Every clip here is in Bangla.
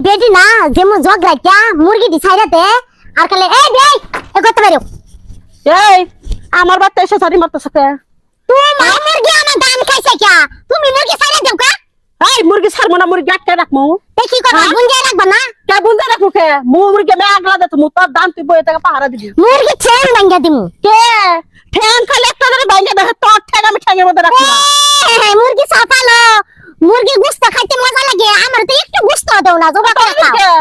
বেডি না যেমন জগলাইটা মুরগি দি ছাইরাতে আর কালে এই বেই এ করতে পারো এই আমার বাচ্চা এসে সারি মারতেছে কে তোমার মুরগি আমার দান খাইছে কি তুমি মুরগি ছাইরা দেও কা এই মুরগি ছাড়বো না মুরগি আটকে রাখমু এ কি কথা গুঞ্জে রাখবা না কে বুঝতে রাখবো কে মুরগি মে আগলা দে তুমি তোর দান তুই বইয়ে থেকে পাহারা দিবি মুরগি ছেন ভাঙ্গা দিমু কে ঠ্যাং খালি একটা ধরে ভাঙে দেখে তোর ঠ্যাং আমি ঠ্যাংের মধ্যে রাখি না মুরগি সাফালো মুরগি গোশত খাইতে মজা লাগে আমার তো একটু গোশত দাও না জবা করে খাও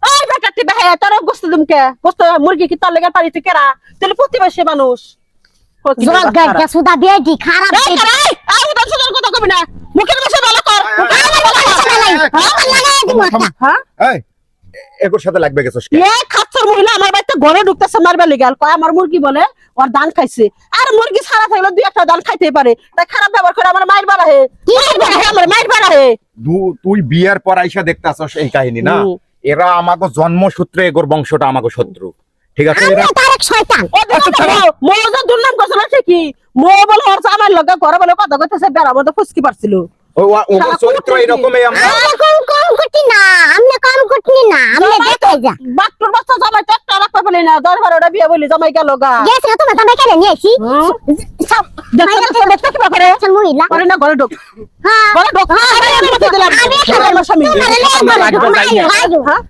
ওই বেটাটি বেহে তোর গোস্ত দিমকে গোস্ত মুরগি কি তোর লেগে পারিতে কেরা তুই প্রতিবেশী মানুষ জগ গাড়া সুদা বেডি খারাপ এই করে এই উদর সুদর কথা কবি না মুখের ভাষা ভালো কর হ্যাঁ এই এগুর সাথে লাগবে গেছস কে এই খাচ্ছর মহিলা আমার বাড়িতে ঘরে ঢুকতেছে মারবে লিগাল কয় আমার মুরগি বলে ওর দান খাইছে আর মুরগি ছাড়া থাকলে দুই একটা দান খাইতেই পারে তাই খারাপ ব্যবহার করে আমার মাইর বাড়া হে কি আমার মাইর বাড়া হে তুই বিয়ার পর আইসা দেখতাছস এই কাহিনী না এরা আমাগো জন্মসূত্রে এগোর বংশটা আমাগো শত্রু ঠিক আছে এরা আমরা তার এক শয়তান ও মোজা দুর্নাম করছ না ঠিকই মো বলে ওর আমার লগে ঘরে বলে কথা কইতেছে বেড়া মধ্যে ফুসকি পারছিল ও চরিত্র এরকমই আমরা কম কম করতি না আমনে কম করতি না আমনে দেখাই যা বাট্টুর বাচ্চা জামাই তো একটা রাখতে পারলি না 10-12টা বিয়ে বলি জামাই গেল গা গেছ না তোমার জামাই কেন নিয়ে আইছি সব দেখতে কি ব্যাপারে চল মহিলা করে না ঘরে ঢোক হ্যাঁ ঘরে ঢোক আমি মতে দিলাম আমি আমার স্বামী হ্যাঁ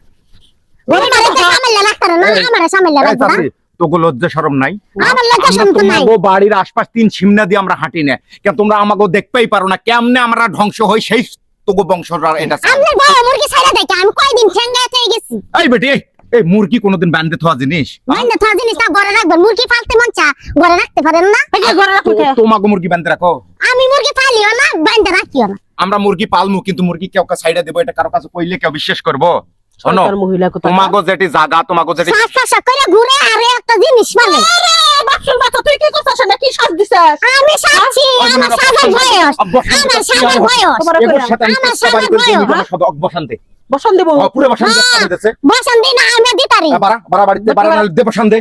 বলে না সামনে লাগতার না আমার সামনে এই লাগতার চাচি, তোগো লজ্জা শরম নাই আমার লজ্জা শরম তো নাই। তোমাগো বাড়ির আশপাশ তিন সিমনা দিয়ে আমরা হাঁটি না কেন তোমরা আমাগো দেখতেই পারো না কেমনে আমরা ধ্বংস হই সেই তোগো বংশরা এটা আমনে বড় মুরগি ছাইরা দেখ আমি কয়দিন ঠেঙ্গা হয়ে গেছি এই বেটি এই মুরগি কোনোদিন বান্ধে থোয়া জিনিস মানে তো জিনিসটা ঘরে রাখবেন মুরগি পালতে মন চা ঘরে রাখতে পারেন না ঘরে রাখো তোমাগো মুরগি বান্ধে রাখো আমি মুরগি পালিও না বাইন্দা রাখিও না আমরা মুরগি পালমু কিন্তু মুরগি কেউ সাইডে দেবো এটা কারো কাছে কইলে কেউ বিশ্বাস করবো শোনো সরকার মহিলা কথা তোমাগো যেটি জায়গা তোমাগো যেটি সাসা করে ঘুরে আরে একটা জিনিস মানে আরে বাচ্চার বাচ্চা তুই কি করছস না কি শ্বাস দিছস আমি সাচ্ছি আমার সাজার বয়স আমার সাজার বয়স এগোর সাথে আমি আমার চেষ্টা বাড়ি সাজার করে বয়স সব বসান্তে বসন দেব পুরো বসান্তে দিতেছে বসন দিন আমি দিতারি বাড়া বাড়া বাড়িতে বাড়া না দে বসান্তে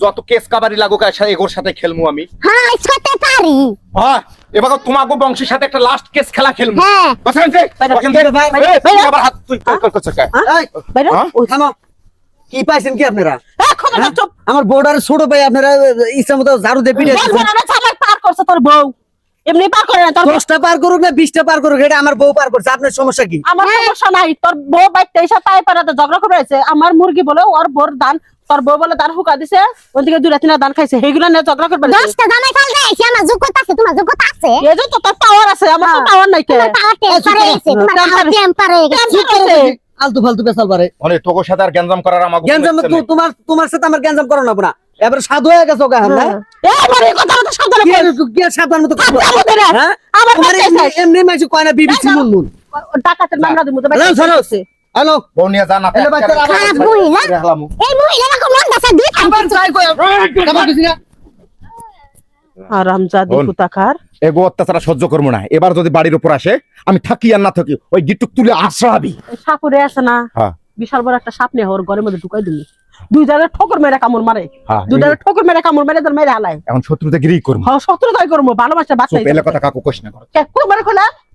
যত কেস কাবারি লাগুক এগোর সাথে খেলমু আমি হ্যাঁ ইসকতে পারি হ্যাঁ এবার তোমাগো বংশের সাথে একটা লাস্ট কেস খেলা খেলমু হ্যাঁ বসান্তে বসান্তে আবার হাত তুই কর কর এই, বাইরে হ্যাঁ? ওই থামো। কি পাইছেন কি আপনারা এখন না চুপ আমার বর্ডার ছোট ভাই আপনারা ইচ্ছা মতো ঝাড়ু দিয়ে পিটে বল না জামাই পার করছ তোর বউ এমনি পার করে না তোর 10টা পার করুক না 20টা পার করুক এটা আমার বউ পার করছে আপনার সমস্যা কি আমার সমস্যা নাই তোর বউ বাইতে এসে পায়ে পারাতে ঝগড়া করে আছে আমার মুরগি বলে ওর বোর দান তোর বউ বলে দান হুকা দিছে ওদিকে দুই রাতিনা দান খাইছে হেগুলা নিয়ে ঝগড়া করবে 10টা জামাই ফাল দেইছি আমার যোগ্যতা আছে তোমার যোগ্যতা আছে এই যে তো তোর পাওয়ার আছে আমার তো পাওয়ার নাই কে তোমার পাওয়ার টেম্পার হয়েছে তোমার পাওয়ার টেম্পার হয়ে গেছে আলতু ফালতু পেছাল পারে মানে তোগো সাথে আর গ্যাঞ্জাম করার আমাগো গ্যাঞ্জাম তোমার তোমার সাথে আমার গ্যাঞ্জাম করো না না এবার সাধু হয়ে গেছো গা হ্যাঁ এই আমার এই কথা তো সাবধানে বল কি সাধারণ মতো আমাদের হ্যাঁ আমার তোমার কাছে এমনি মাইছে কয় না বিবিসি মুনমুন ডাকাতের মামলা দিমু তো হ্যালো সরো হ্যালো বউ নিয়ে যান আপনি এলে বাচ্চারা আবার খারাপ মহিলা এই মহিলারা কোন দাসা দুই আবার যাই কই কেমন কিছু না আরামজাদি বোন। কুতাকার এগো অত্যাচার সহ্য করবো না এবার যদি বাড়ির উপর আসে আমি থাকি আর না থাকি ওই গিটুক তুলে আশ্রাবি সাপুরে আছে না হ্যাঁ বিশাল বড় একটা সাপ নিয়ে ওর ঘরের মধ্যে ঢুকাই দিবি দুই জায়গায় ঠোকর মেরে কামড় মারে হ্যাঁ, দুই জায়গায় ঠোকর মেরে কামড় মেরে তোর মেরে হালায় এখন শত্রুতে গিরি করবো হ্যাঁ শত্রু তাই করবো ভালোবাসা বাচ্চা চুপ এলে কথা কাকু কোশ না করো কোন মানে খোলা